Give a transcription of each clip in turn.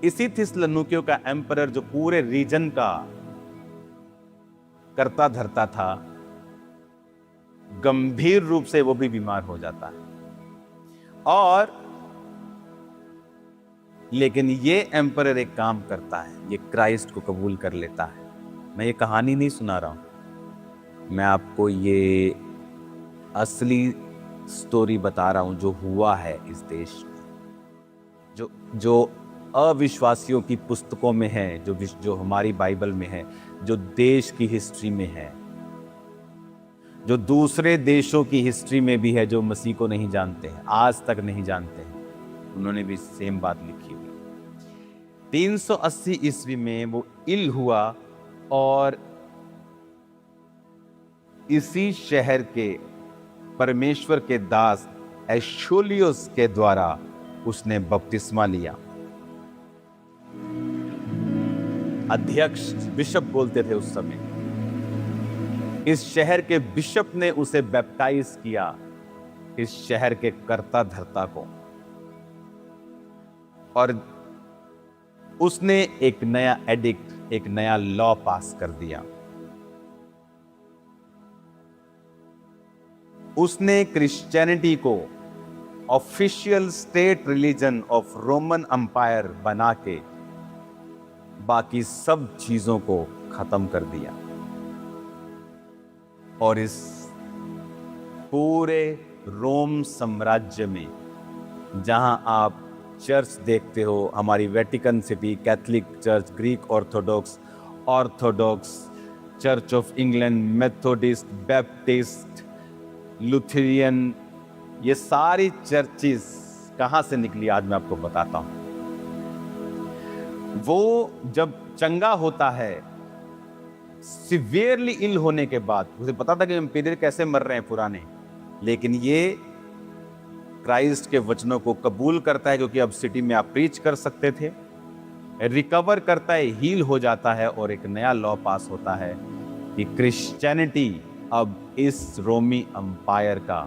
इसी थिस्सलुनीकियों का एम्परर जो पूरे रीजन का करता धरता था, गंभीर रूप से वो भी बीमार हो जाता है। और लेकिन ये एम्परर एक काम करता है, ये क्राइस्ट को कबूल कर लेता है। मैं ये कहानी नहीं सुना रहा हूं, मैं आपको ये असली स्टोरी बता रहा हूं जो हुआ है इस देश में, जो जो अविश्वासियों की पुस्तकों में है, जो हमारी बाइबल में है, जो देश की हिस्ट्री में है, जो दूसरे देशों की हिस्ट्री में भी है, जो मसीह को नहीं जानते हैं, आज तक नहीं जानते हैं, उन्होंने भी सेम बात लिखी हुई। 380 ईस्वी में वो इल हुआ और इसी शहर के परमेश्वर के दास एशोलियोस के द्वारा उसने बपतिस्मा लिया। अध्यक्ष बिशप बोलते थे उस समय। इस शहर के बिशप ने उसे बैप्टाइज किया, इस शहर के कर्ता धर्ता को, और उसने एक नया एडिक्ट, एक नया लॉ पास कर दिया। उसने क्रिश्चियनिटी को official state religion of Roman empire बना के बाकी सब चीजों को खत्म कर दिया। और इस पूरे रोम साम्राज्य में जहां आप चर्च देखते हो, हमारी Vatican city, Catholic church, Greek Orthodox, church of England, Methodist, Baptist, Lutheran, ये सारी चर्चेस कहां से निकली आज मैं आपको बताता हूं। वो जब चंगा होता है, सिवियरली इल होने के बाद, उसे पता था कि एम्पिरियर कैसे मर रहे हैं पुराने, लेकिन ये क्राइस्ट के वचनों को कबूल करता है, क्योंकि अब सिटी में आप प्रीच कर सकते थे, रिकवर करता है, हील हो जाता है, और एक नया लॉ पास होता है कि क्रिश्चियनिटी अब इस रोमी अंपायर का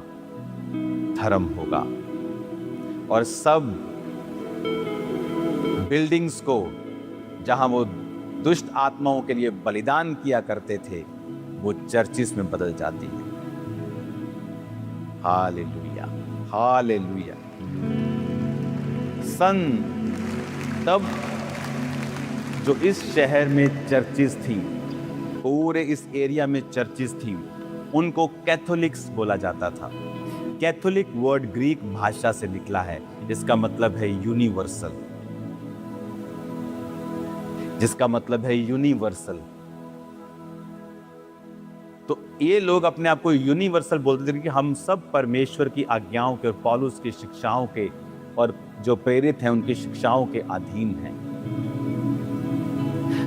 धर्म होगा। और सब बिल्डिंग्स को जहां वो दुष्ट आत्माओं के लिए बलिदान किया करते थे, वो चर्चिस में बदल जाती है। Hallelujah, hallelujah. तब जो इस शहर में चर्चिस थी, पूरे इस एरिया में चर्चिस थी, उनको कैथोलिक्स बोला जाता था। कैथोलिक वर्ड ग्रीक भाषा से निकला है, इसका मतलब है यूनिवर्सल, जिसका मतलब है यूनिवर्सल। तो ये लोग अपने आप को यूनिवर्सल बोलते थे कि हम सब परमेश्वर की आज्ञाओं के और पौलुस की शिक्षाओं के और जो प्रेरित हैं उनकी शिक्षाओं के अधीन हैं।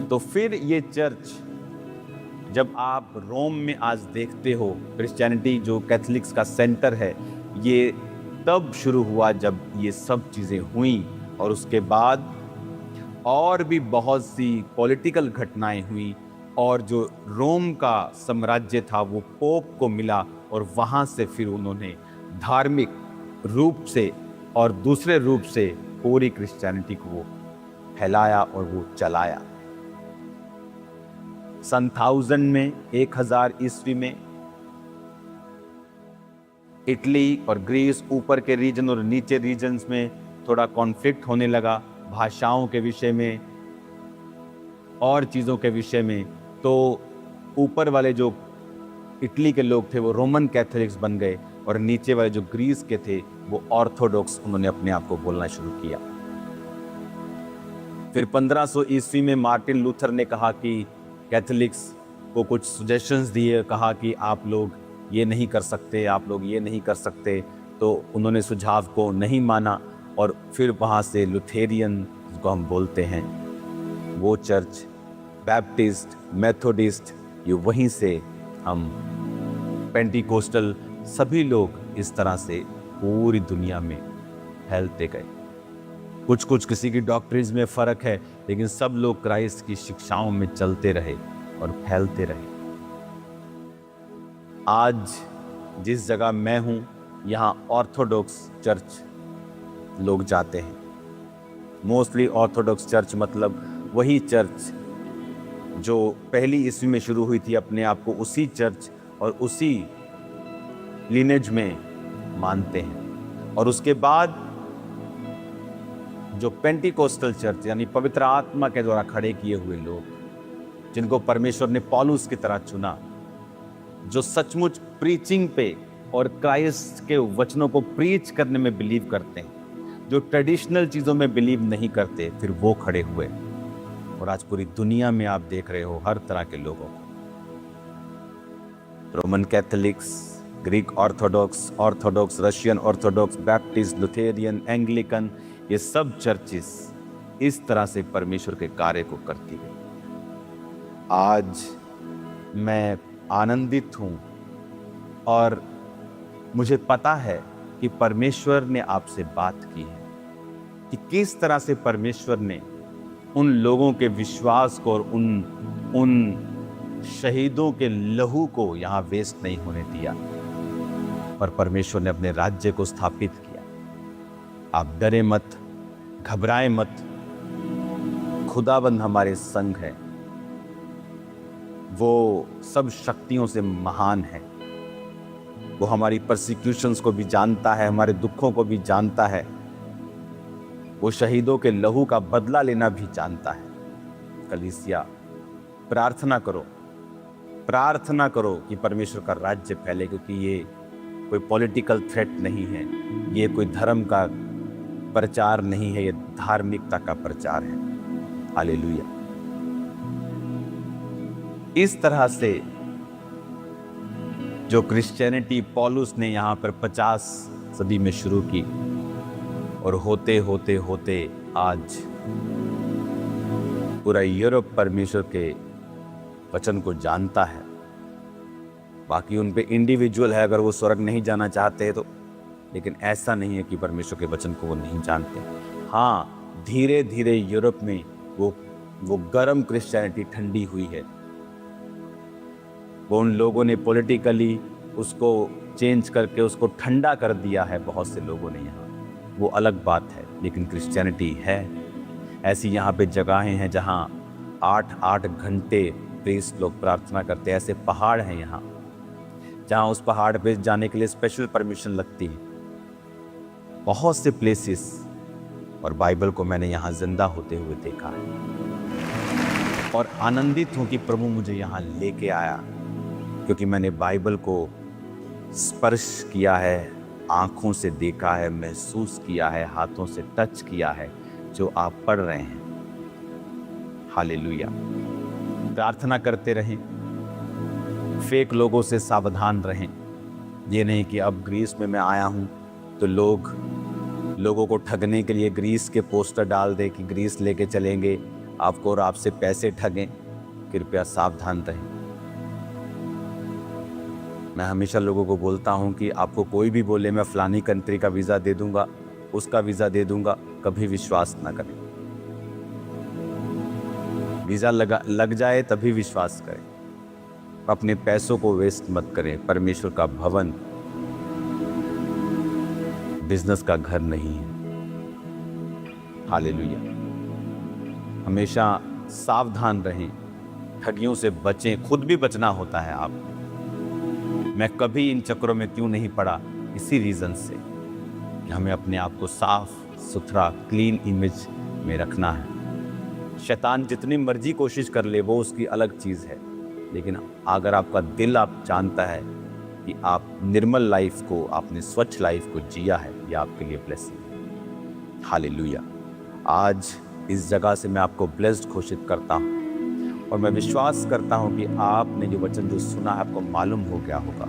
तो फिर ये चर्च, जब आप रोम में आज देखते हो क्रिश्चियनिटी जो कैथोलिक्स का सेंटर है, ये तब शुरू हुआ जब ये सब चीजें हुई, और उसके बाद और भी बहुत सी पॉलिटिकल घटनाएं हुई, और जो रोम का साम्राज्य था वो पोप को मिला, और वहां से फिर उन्होंने धार्मिक रूप से और दूसरे रूप से पूरी क्रिश्चियनिटी को वो फैलाया और वो चलाया। सन 1000 में, 1000 ईस्वी में, इटली और ग्रीस, ऊपर के रीजन और नीचे रीजन्स में थोड़ा कॉन्फ्लिक्ट होने लगा, भाषाओं के विषय में और चीज़ों के विषय में। तो ऊपर वाले जो इटली के लोग थे वो रोमन कैथोलिक्स बन गए, और नीचे वाले जो ग्रीस के थे वो ऑर्थोडॉक्स, उन्होंने अपने आप को बोलना शुरू किया। फिर 1500 ईस्वी में मार्टिन लूथर ने कहा कि कैथोलिक्स को कुछ सजेशंस दिए, कहा कि आप लोग ये नहीं कर सकते, आप लोग ये नहीं कर सकते। तो उन्होंने सुझाव को नहीं माना, और फिर वहाँ से लुथेरियन, जिसको हम बोलते हैं, वो चर्च, बैप्टिस्ट, मेथोडिस्ट, ये वहीं से हम पेंटिकोस्टल, सभी लोग इस तरह से पूरी दुनिया में फैलते गए। कुछ कुछ किसी की डॉक्ट्रिन्स में फर्क है, लेकिन सब लोग क्राइस्ट की शिक्षाओं में चलते रहे और फैलते रहे। आज जिस जगह मैं हूं, यहां ऑर्थोडॉक्स चर्च लोग जाते हैं, मोस्टली ऑर्थोडॉक्स चर्च मतलब वही चर्च जो पहली ईस्वी में शुरू हुई थी, अपने आप को उसी चर्च और उसी लिनेज में मानते हैं। और उसके बाद जो पेंटिकोस्टल चर्च यानी पवित्र आत्मा के द्वारा खड़े किए हुए लोग, जिनको परमेश्वर ने पौलुस की तरह चुना, जो सचमुच प्रीचिंग पे और क्राइस्ट के वचनों को प्रीच करने में बिलीव करते हैं, जो ट्रेडिशनल चीजों में बिलीव नहीं करते, फिर वो खड़े हुए। और आज पूरी दुनिया में आप देख रहे हो हर तरह के लोगों को, Roman Catholics, Greek Orthodox, Russian Orthodox, Baptist, Lutheran, Anglican, ये सब चर्चेस इस तरह से परमेश्वर के कार्य को करती है। आज मैं आनंदित हूं और मुझे पता है कि परमेश्वर ने आपसे बात की है, कि किस तरह से परमेश्वर ने उन लोगों के विश्वास को और उन शहीदों के लहू को यहां वेस्ट नहीं होने दिया, पर परमेश्वर ने अपने राज्य को स्थापित किया। आप डरे मत, घबराए मत, खुदाबंद हमारे संग है। वो सब शक्तियों से महान है। वो हमारी परसिक्यूशंस को भी जानता है, हमारे दुखों को भी जानता है। वो शहीदों के लहू का बदला लेना भी जानता है। कलीसिया, प्रार्थना करो कि परमेश्वर का राज्य फैले, क्योंकि ये कोई पॉलिटिकल थ्रेट नहीं है, ये कोई धर्म का प्रचार नहीं है, ये धार्मिकता का प्रचार है। हालेलुया। इस तरह से जो क्रिश्चियनिटी पौलुस ने यहाँ पर 50 सदी में शुरू की और होते होते होते आज पूरा यूरोप परमेश्वर के वचन को जानता है। बाकी उन पे इंडिविजुअल है, अगर वो स्वर्ग नहीं जाना चाहते तो, लेकिन ऐसा नहीं है कि परमेश्वर के वचन को वो नहीं जानते। हाँ, धीरे धीरे यूरोप में वो गर्म क्रिश्चियनिटी ठंडी हुई है। वो उन लोगों ने पॉलिटिकली उसको चेंज करके उसको ठंडा कर दिया है, बहुत से लोगों ने यहाँ, वो अलग बात है। लेकिन क्रिश्चियनिटी है ऐसी। यहाँ पे जगहें हैं जहाँ 8-8 घंटे प्रीस्ट लोग प्रार्थना करते हैं। ऐसे पहाड़ हैं यहाँ जहाँ उस पहाड़ पे जाने के लिए स्पेशल परमिशन लगती है। बहुत से प्लेसेस, और बाइबल को मैंने यहाँ जिंदा होते हुए देखा है और आनंदित हूँ कि प्रभु मुझे यहाँ लेके आया, क्योंकि मैंने बाइबल को स्पर्श किया है, आंखों से देखा है, महसूस किया है, हाथों से टच किया है, जो आप पढ़ रहे हैं। हालेलुया। प्रार्थना करते रहें, फेक लोगों से सावधान रहें। ये नहीं कि अब ग्रीस में मैं आया हूँ तो लोगों को ठगने के लिए ग्रीस के पोस्टर डाल दे कि ग्रीस लेके चलेंगे आपको और आपसे पैसे ठगें। कृपया सावधान रहें। मैं हमेशा लोगों को बोलता हूँ कि आपको कोई भी बोले मैं फलानी कंट्री का वीज़ा दे दूंगा, उसका वीज़ा दे दूंगा, कभी विश्वास ना करें। वीज़ा लग जाए तभी विश्वास करें। अपने पैसों को वेस्ट मत करें। परमेश्वर का भवन बिजनेस का घर नहीं है। हालेलुया। हमेशा सावधान रहें, ठगियों से बचें, खुद भी बचना होता है आपको। मैं कभी इन चक्रों में क्यों नहीं पड़ा, इसी रीज़न से कि हमें अपने आप को साफ सुथरा क्लीन इमेज में रखना है। शैतान जितनी मर्जी कोशिश कर ले वो उसकी अलग चीज़ है, लेकिन अगर आपका दिल आप जानता है कि आप निर्मल लाइफ को, आपने स्वच्छ लाइफ को जिया है, ये आपके लिए ब्लेसिंग है। हालेलुया। आज इस जगह से मैं आपको ब्लेस्ड घोषित करता हूँ और मैं विश्वास करता हूँ कि आपने जो वचन जो सुना है आपको मालूम हो गया होगा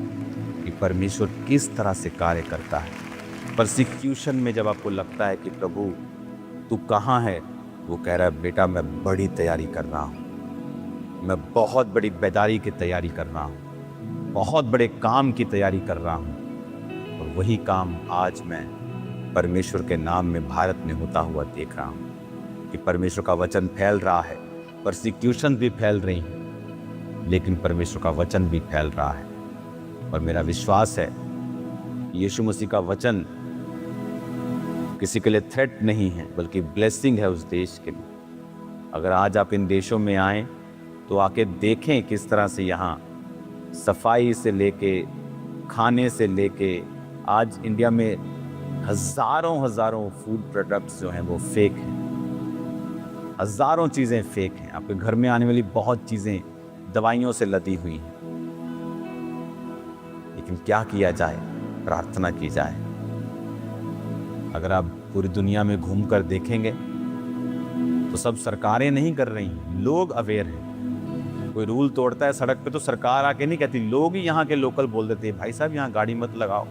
कि परमेश्वर किस तरह से कार्य करता है। परसिक्यूशन में जब आपको लगता है कि प्रभु तू कहाँ है, वो कह रहा है बेटा मैं बड़ी तैयारी कर रहा हूँ, मैं बहुत बड़ी बेदारी की तैयारी कर रहा हूँ, बहुत बड़े काम की तैयारी कर रहा हूँ। और वही काम आज मैं परमेश्वर के नाम में भारत में होता हुआ देख रहा हूँ कि परमेश्वर का वचन फैल रहा है। परसिक्यूशन भी फैल रही है, लेकिन परमेश्वर का वचन भी फैल रहा है। और मेरा विश्वास है कि यीशु मसीह का वचन किसी के लिए थ्रेट नहीं है बल्कि ब्लेसिंग है उस देश के लिए। अगर आज आप इन देशों में आएँ तो आके देखें किस तरह से यहाँ सफाई से लेके खाने से लेके आज इंडिया में हज़ारों फूड प्रोडक्ट्स जो हैं वो फेक हैं, हज़ारों चीज़ें फेक हैं। आपके घर में आने वाली बहुत चीज़ें दवाइयों से लदी हुई हैं। लेकिन क्या किया जाए? प्रार्थना की जाए। अगर आप पूरी दुनिया में घूमकर देखेंगे तो सब सरकारें नहीं कर रही, लोग अवेयर हैं। कोई रूल तोड़ता है सड़क पे तो सरकार आके नहीं कहती, लोग ही यहाँ के लोकल बोल देते हैं भाई साहब यहाँ गाड़ी मत लगाओ।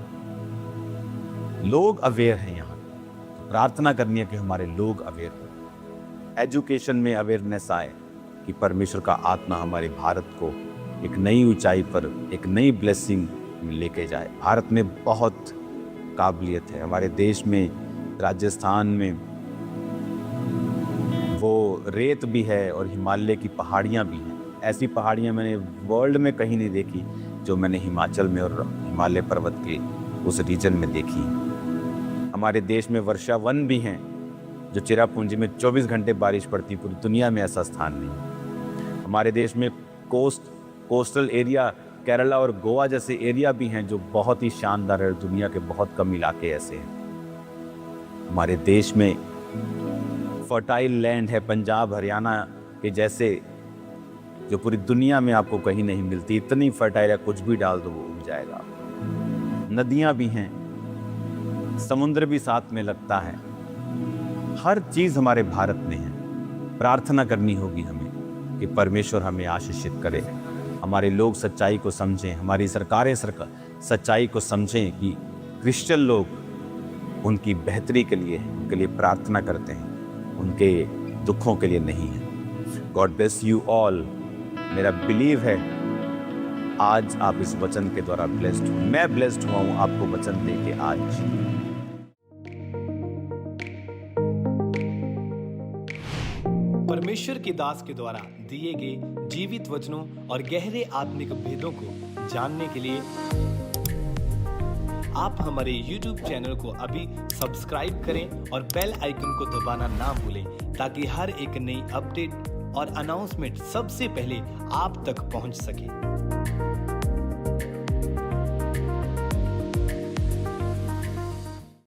लोग अवेयर हैं यहाँ। तो प्रार्थना करनी है कि हमारे लोग अवेयर हो, एजुकेशन में अवेयरनेस आए कि परमेश्वर का आत्मा हमारे भारत को एक नई ऊंचाई पर, एक नई ब्लेसिंग में लेके जाए। भारत में बहुत काबिलियत है। हमारे देश में राजस्थान में वो रेत भी है और हिमालय की पहाड़ियाँ भी हैं। ऐसी पहाड़ियाँ मैंने वर्ल्ड में कहीं नहीं देखी जो मैंने हिमाचल में और हिमालय पर्वत के उस रीजन में देखी। हमारे देश में वर्षा वन भी हैं जो चिरापुंजी में 24 घंटे बारिश पड़ती, पूरी दुनिया में ऐसा स्थान नहीं। हमारे देश में कोस्टल एरिया केरला और गोवा जैसे एरिया भी हैं जो बहुत ही शानदार है। दुनिया के बहुत कम इलाके ऐसे हैं। हमारे देश में फर्टाइल लैंड है, पंजाब हरियाणा के जैसे, जो पूरी दुनिया में आपको कहीं नहीं मिलती। इतनी फर्टाइल है, कुछ भी डाल दो वो उग जाएगा। नदियां भी हैं, समुद्र भी साथ में लगता है। हर चीज़ हमारे भारत में है। प्रार्थना करनी होगी हमें कि परमेश्वर हमें आशीषित करे, हमारे लोग सच्चाई को समझें, हमारी सरकारें सच्चाई को समझें कि क्रिश्चियन लोग उनकी बेहतरी के लिए, उनके लिए प्रार्थना करते हैं, उनके दुखों के लिए नहीं है। God bless you all. मेरा बिलीव है आज आप इस वचन के द्वारा ब्लेस्ड हो। मैं ब्लेस्ड हुआ हूं आपको वचन देके आज। परमेश्वर के दास के द्वारा दिए गए जीवित वचनों और गहरे आत्मिक भेदों को जानने के लिए आप हमारे YouTube चैनल को अभी सब्सक्राइब करें और बेल आइकन को दबाना ना भूलें ताकि हर एक नई अपडेट और अनाउंसमेंट सबसे पहले आप तक पहुंच सके।